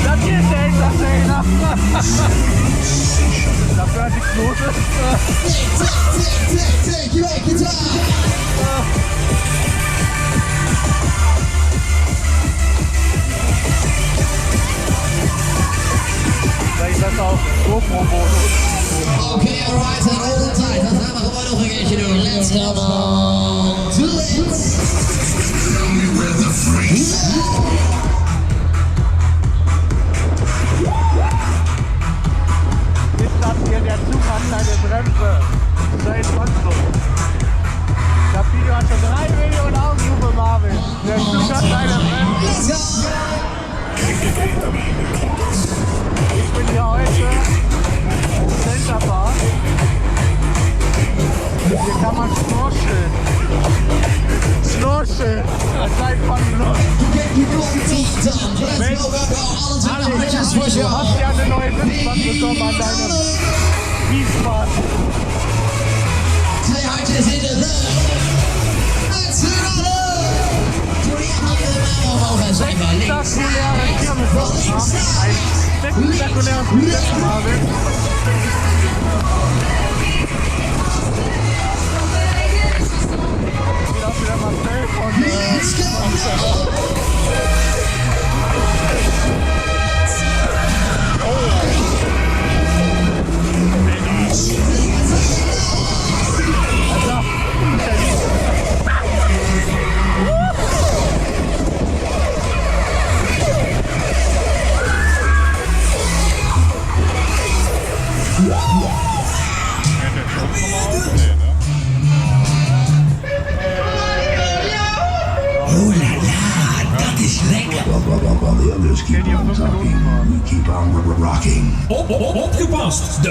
Das hier ist der Entertainer. Dafür hat die Knote. Vielleicht das auch GoPro-Modus. Okay, alright, and all the time. Dat gaan we gewoon nog een keertje doen. Let's come on to it. Tell me where the freeze. Der Zug hat keine Bremse. Seit wann so? Das Video hat schon 3 Millionen Aufrufe, Marvin. Der Zug hat keine Bremse. Ich bin hier heute im Centerpark. Hier kann man schnorcheln. Schnorcheln. Das ist einfach Luft. Du hast ja eine neue Sitzbank bekommen an deinem Wiesbaden. Spektakuläre Kirmesbeats. Ein spektakuläres Konzept, Marvin. Hier auch wieder Marcel von Oh la la, dat is lekker. While the others keep on talking, we keep on rocking. Opgepast!